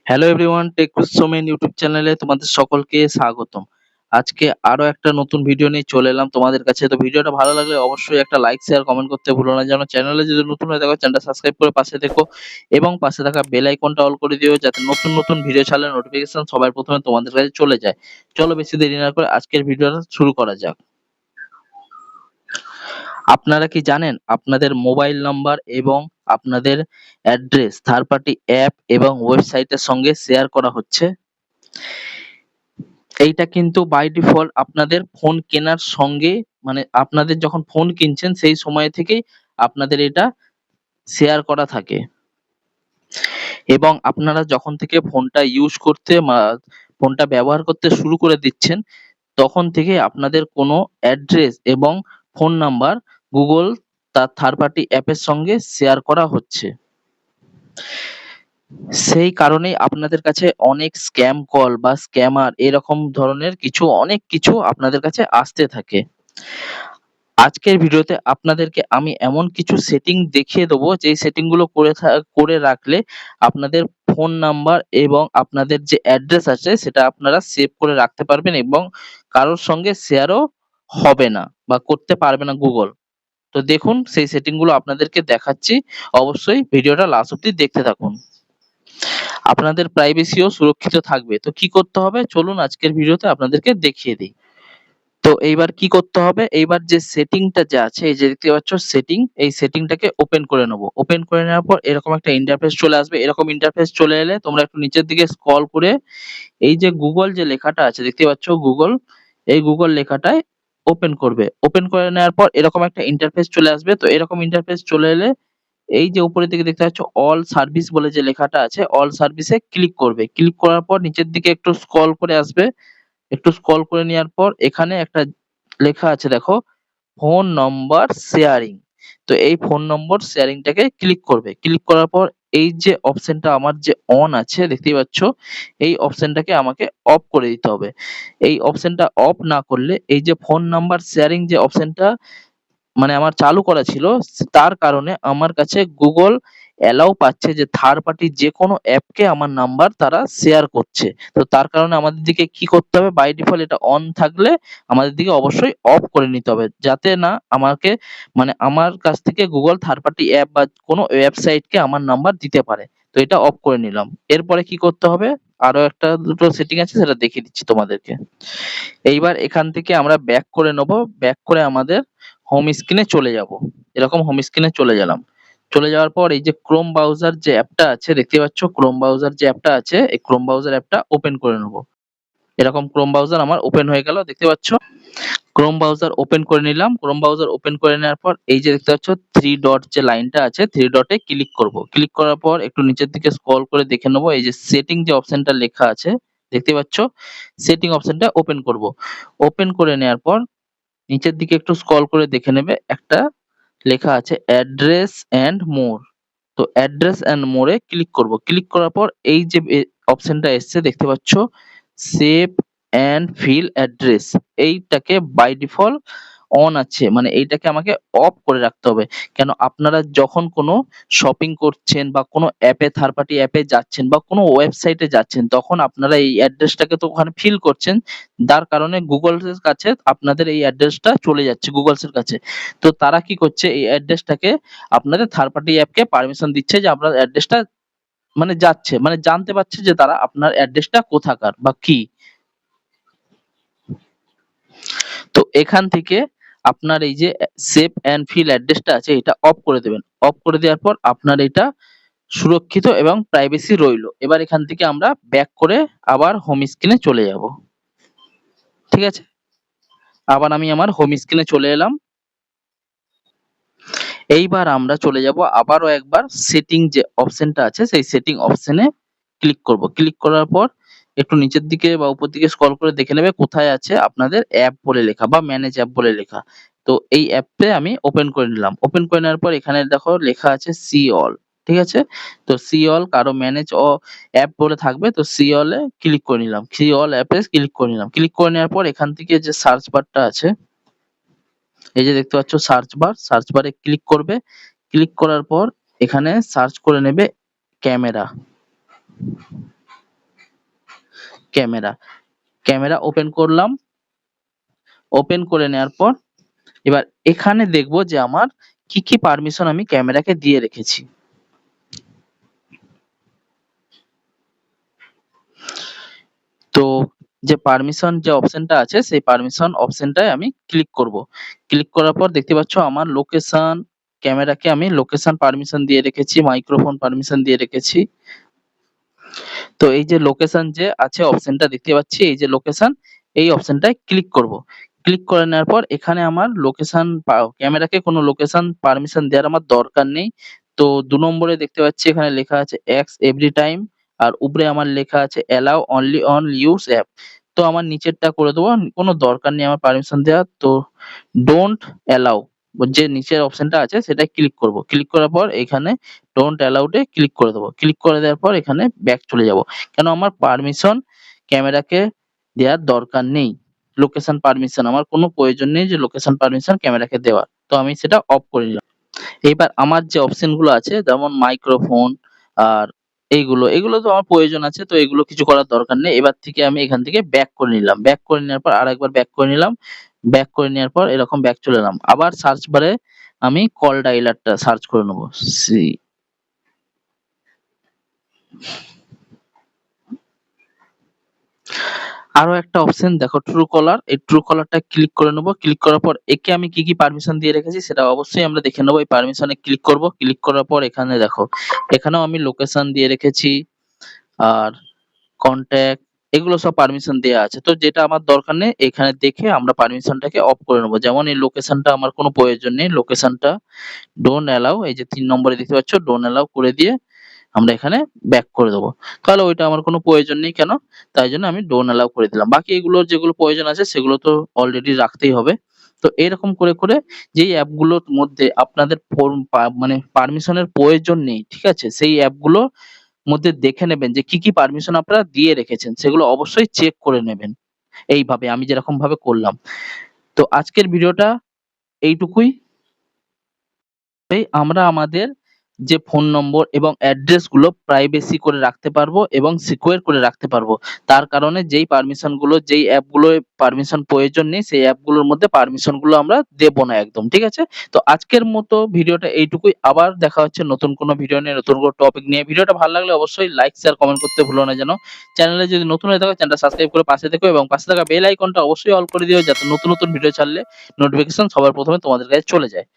Hello everyone, take with Somen YouTube চ্যানেলে তোমাদের সকলকে স্বাগতম। আজকে আরো একটা নতুন ভিডিও নিয়ে চলে এলাম তোমাদের কাছে। তো ভিডিওটা ভালো লাগলে অবশ্যই একটা লাইক, শেয়ার, কমেন্ট করতে ভুলো না। যেন চ্যানেলে যদি নতুন হয়ে থাকো চ্যানেলটা সাবস্ক্রাইব করে পাশে থেকো এবং পাশে থাকা বেল আইকনটা অল করে দিও যাতে নতুন নতুন ভিডিও ছাড়লে নোটিফিকেশন সবার প্রথমে তোমাদের কাছে চলে যায়। চলো বেশি দেরি না করে আজকের ভিডিওটা শুরু করা যাক। আপনারা কি জানেন আপনাদের মোবাইল নাম্বার এবং আপনাদের অ্যাড্রেস থার্ড পার্টি অ্যাপ এবং ওয়েবসাইটের সঙ্গে শেয়ার করা হচ্ছে? এইটা কিন্তু বাই ডিফল্ট আপনাদের ফোন কেনার সঙ্গে, মানে আপনাদের যখন ফোন কিনছেন সেই সময় থেকেই আপনাদের এটা শেয়ার করা থাকে এবং আপনারা যখন থেকে ফোনটা ইউজ করতে ফোনটা ব্যবহার করতে শুরু করে দিচ্ছেন তখন থেকে আপনাদের কোনো অ্যাড্রেস এবং ফোন নাম্বার গুগল তার থার্ড পার্টি অ্যাপের সঙ্গে শেয়ার করা হচ্ছে। সেই কারণেই আপনাদের কাছে অনেক স্ক্যাম কল বা স্ক্যামার এরকম ধরনের অনেক কিছু আপনাদের কাছে আসতে থাকে। আজকের ভিডিওতে আপনাদেরকে আমি এমন কিছু সেটিং দেখিয়ে দেবো যেই সেটিং গুলো করে রাখলে আপনাদের ফোন নাম্বার এবং আপনাদের যে অ্যাড্রেস আছে সেটা আপনারা সেভ করে রাখতে পারবেন এবং কারোর সঙ্গে শেয়ারও হবে না বা করতে পারবে না গুগল। তো দেখুন সেই সেটিং গুলো আপনাদেরকে দেখাচ্ছি। অবশ্যই ভিডিওটা লাস্ট অব্দি দেখতে থাকুন। আপনাদের প্রাইভেসিও সুরক্ষিত থাকবে। তো কি করতে হবে চলুন আজকের ভিডিওতে আপনাদেরকে দেখিয়ে দিই। তো এইবার কি করতে হবে, এইবার যে সেটিংটা যে আছে এই যে দেখতে পাচ্ছ সেটিং, এই সেটিংটাকে ওপেন করে নেব। ওপেন করে নেওয়ার পর এরকম একটা ইন্টারফেস চলে আসবে। এরকম ইন্টারফেস চলে এলে তোমরা একটু নিচের দিকে স্ক্রল করে এই যে গুগল যে লেখাটা আছে দেখতে পাচ্ছ গুগল, এই গুগল লেখাটায় ওপেন করবে। ওপেন করে নেওয়ার পর এরকম একটা ইন্টারফেস চলে আসবে। তো এরকম ইন্টারফেস চলে এলে এই যে উপরের দিকে দেখতে পাচ্ছ অল সার্ভিস বলে যে লেখাটা আছে অল সার্ভিসে ক্লিক করবে। ক্লিক করার পর নিচের দিকে একটু স্ক্রল করে আসবে। একটু স্ক্রল করে নেওয়ার পর এখানে একটা লেখা আছে দেখো ফোন নম্বর শেয়ারিং। তো এই ফোন নম্বর শেয়ারিংটাকে ক্লিক করবে। ক্লিক করার পর এই যে অপশনটা আমার যে অন আছে দেখতেই পাচ্ছ, এই অপশনটাকে আমাকে অফ করে দিতে হবে। এই অপশনটা অফ না করলে এই যে ফোন নাম্বার শেয়ারিং যে অপশনটা মানে আমার চালু করা ছিল তার কারণে আমার কাছে গুগল অ্যালাউ পাচ্ছে যে থার্ড পার্টি যেকোনো অ্যাপকে আমার নাম্বার তারা শেয়ার করছে। তো তার কারণে আমাদের দিকে কি করতে হবে, বাই ডিফল্ট এটা অন থাকলে আমাদের দিকে অবশ্যই অফ করে নিতে হবে যাতে না আমাকে মানে আমার কাছ থেকে গুগল থার্ড পার্টি অ্যাপ বা কোনো ওয়েবসাইটকে আমার নাম্বার দিতে পারে। তো এটা অফ করে নিলাম। এরপরে কি করতে হবে, আরো একটা দুটো সেটিং আছে সেটা দেখিয়ে দিচ্ছি তোমাদেরকে। এইবার এখান থেকে আমরা ব্যাক করে নেব। ব্যাক করে আমাদের হোম স্ক্রিনে চলে যাব। এরকম হোম স্ক্রিনে চলে গেলাম। চলে যাওয়ার পর এই যে ক্রোম ব্রাউজার যে অ্যাপটা আছে দেখতে পাচ্ছ, ক্রোম ব্রাউজার যে অ্যাপটা আছে এই ক্রোম ব্রাউজার অ্যাপটা ওপেন করে নেব। এরকম ক্রোম ব্রাউজার আমার ওপেন হয়ে গেল দেখতে পাচ্ছ। ক্রোম ব্রাউজার ওপেন করে নিলাম। ক্রোম ব্রাউজার ওপেন করে নেওয়ার পর এই যে দেখতে পাচ্ছ থ্রি ডট যে লাইনটা আছে থ্রি ডটে ক্লিক করব। ক্লিক করার পর একটু নিচের দিকে স্ক্রল করে দেখে নেব এই যে সেটিং যে অপশনটা লেখা আছে দেখতে পাচ্ছ, সেটিং অপশনটা ওপেন করব। ওপেন করে নেওয়ার পর নিচের দিকে একটু স্ক্রল করে দেখে নেবে একটা লেখা আছে অ্যাড্রেস এন্ড মোর। তো অ্যাড্রেস এন্ড মোরে ক্লিক করব। ক্লিক করার পর এই যে অপশনটা এসছে দেখতে পাচ্ছ সেভ এন্ড ফিল অ্যাড্রেস, এইটাকে বাই ডিফল্ট অন আছে, মানে এইটাকে আমাকে অফ করে রাখতে হবে। কেন আপনারা যখন কোনো শপিং করছেন বা কোনো অ্যাপে থার্ড পার্টি অ্যাপে যাচ্ছেন বা কোনো ওয়েবসাইটে যাচ্ছেন তখন আপনারা এই অ্যাড্রেসটাকে তো ওখানে ফিল করছেন, যার কারণে গুগলের কাছে আপনাদের এই অ্যাড্রেসটা চলে যাচ্ছে গুগলসের কাছে। তো তারা কি করছে এই অ্যাড্রেসটাকে আপনাদের থার্ড পার্টি অ্যাপকে পারমিশন দিচ্ছে যে আপনার অ্যাড্রেসটা মানে যাচ্ছে, মানে জানতে পারছে যে তারা আপনার অ্যাড্রেসটা কোথাকার বা কি। তো এখান থেকে আপনার এই যে সেভ এন্ড ফিল অ্যাড্রেসটা আছে এটা অফ করে দেবেন। অফ করে দেওয়ার পর আপনার এটা সুরক্ষিত এবং প্রাইভেসি রইলো। এবার এখান থেকে আমরা ব্যাক করে আবার হোম স্ক্রিনে চলে যাব। ঠিক আছে? আবার আমি আমার হোম স্ক্রিনে চলে এলাম। এইবার আমরা চলে যাব আবারও একবার সেটিং যে অপশনটা আছে সেই সেটিং অপশনে ক্লিক করব। ক্লিক করার পর একটু নিচের দিকে বা উপর দিকে স্ক্রল করে দেখে নেবে কোথায় আছে আপনাদের অ্যাপ বলে লেখা বা ম্যানেজ অ্যাপ বলে লেখা। তো এই অ্যাপে আমি ওপেন করে নিলাম। ওপেন করে নেওয়ার পর এখানে দেখো লেখা আছে সি অল। ঠিক আছে? তো সি অল কারো ম্যানেজ অ্যাপ বলে থাকবে, তো সি অল এ ক্লিক করে নিলাম। সি অল অ্যাপে ক্লিক করে নিলাম। ক্লিক করে নেওয়ার পর এখান থেকে যে সার্চ বারটা আছে এই যে দেখতে পাচ্ছ সার্চ বার, সার্চ বারে ক্লিক করবে। ক্লিক করার পর এখানে সার্চ করে নেবে ক্যামেরা। ক্যামেরা। ক্যামেরা ওপেন করলাম। ওপেন করে নেওয়ার পর এবার এখানে দেখব যে আমার কি, কি পারমিশন আমি ক্যামেরাকে দিয়ে রেখেছি। তো যে পারমিশন যে অপশনটা আছে সেই পারমিশন অপশনটায় আমি ক্লিক করব। ক্লিক করার পর দেখতে পাচ্ছ আমার লোকেশন, ক্যামেরাকে আমি লোকেশন পারমিশন দিয়ে রেখেছি, মাইক্রোফোন পারমিশন দিয়ে রেখেছি। তো এই যে লোকেশন যে আছে অপশনটা দেখতে পাচ্ছি, এই যে লোকেশন, এই অপশনটায় ক্লিক করব। ক্লিক করে নেওয়ার পর এখানে আমার লোকেশন ক্যামেরাকে কোনো লোকেশন পারমিশন দেওয়ার আমার দরকার নেই। তো ২ নম্বরে দেখতে পাচ্ছি এখানে লেখা আছে এক্স এভরি টাইম, আর উপরে আমার লেখা আছে allow only on use app. তো আমার নিচেরটা করে দেবো, কোনো দরকার নেই আমার পারমিশন দেওয়ার। তো ডোন্ট অ্যালাও যে নিচের অপশনটা আছে সেটায় ক্লিক করব। ক্লিক করার পর এখানে ডোন্ট অ্যালাউড এ ক্লিক করে দেবো। ক্লিক করে দেওয়ার পর এখানে ব্যাক চলে যাব। কেন আমার পারমিশন ক্যামেরাকে দেওয়ার দরকার নেই। লোকেশন পারমিশন আমার কোনো প্রয়োজন নেই যে লোকেশন পারমিশন ক্যামেরাকে দেওয়ার। তো আমি সেটা অফ করে নিলাম। এইবার আমার যে অপশন গুলো আছে যেমন মাইক্রোফোন আর এগুলো তো আমার প্রয়োজন আছে, তো এগুলো কিছু করার দরকার নেই। এবার থেকে আমি এখান থেকে ব্যাক করে নিলাম। ব্যাক করে নেওয়ার পর আরেকবার ব্যাক করে নিলাম। ব্যাক করে নেওয়ার পর এরকম ব্যাক চলে এলাম। আবার সার্চ বারে আমি কল ডায়ালারটা সার্চ করে নেব। সি আরো একটা অপশন দেখো Truecaller, এই Truecaller টা ক্লিক করে নেব। ক্লিক করার পর একে আমি কি, কি পারমিশন দিয়ে রেখেছি সেটা অবশ্যই আমরা দেখে নেব। এই পারমিশনে ক্লিক করব। ক্লিক করার পর এখানে দেখো, এখানেও আমি লোকেশন দিয়ে রেখেছি আর কনট্যাক্ট এগুলো সব পারমিশন দেয়া আছে। তো যেটা আমার দরকার নেই এখানে দেখে আমরা পারমিশনটাকে অফ করে নেব। যেমন এই লোকেশনটা আমার কোনো প্রয়োজন নেই। লোকেশনটা ডোন্ট অ্যালাও, এই যে ৩ নম্বরে দেখতে পাচ্ছ ডোন্ট অ্যালাও করে দিয়ে আমরা এখানে ব্যাক করে দেবো। তাহলে ওইটা আমার কোনো প্রয়োজন নেই কেন? তাই জন্য আমি ডোন্ট অ্যালাও করে দিলাম। বাকি এগুলোর যেগুলো প্রয়োজন আছে সেগুলো তো অলরেডি রাখতেই হবে। তো এরকম করে, করে যেই অ্যাপগুলোর মধ্যে আপনাদের মানে পারমিশনের প্রয়োজন নেই, ঠিক আছে? সেই অ্যাপগুলোর মধ্যে দেখে নেবেন যে কি, কি পারমিশন আপনারা দিয়ে রেখেছেন। সেগুলো অবশ্যই চেক করে নেবেন। এইভাবে আমি যেরকম ভাবে করলাম। তো আজকের ভিডিওটা এইটুকুই। আমরা আমাদের যে ফোন নম্বর এবং অ্যাড্রেস গুলো প্রাইভেসি করে রাখতে পারবো এবং সিকিউর করে রাখতে পারবো। তার কারণে যেই পারমিশন গুলো, যেই অ্যাপ গুলোয় পারমিশন প্রয়োজন নেই সেই অ্যাপ গুলোর মধ্যে পারমিশন গুলো আমরা দেব না একদম। ঠিক আছে? তো আজকের মতো ভিডিওটা এইটুকুই। আবার দেখা হচ্ছে নতুন কোনো ভিডিও নিয়ে, নতুন কোনো টপিক নিয়ে। ভিডিওটা ভালো লাগলে অবশ্যই লাইক, শেয়ার, কমেন্ট করতে ভুলো না যেন। চ্যানেলে যদি নতুন হয়ে থাকো চ্যানেলটা সাবস্ক্রাইব করে পাশে থেকো এবং পাশে থাকা বেল আইকনটা অবশ্যই অল করে দিও যাতে নতুন, নতুন ভিডিও ছাড়লে নোটিফিকেশন সবার প্রথমে তোমাদের কাছে চলে যায়।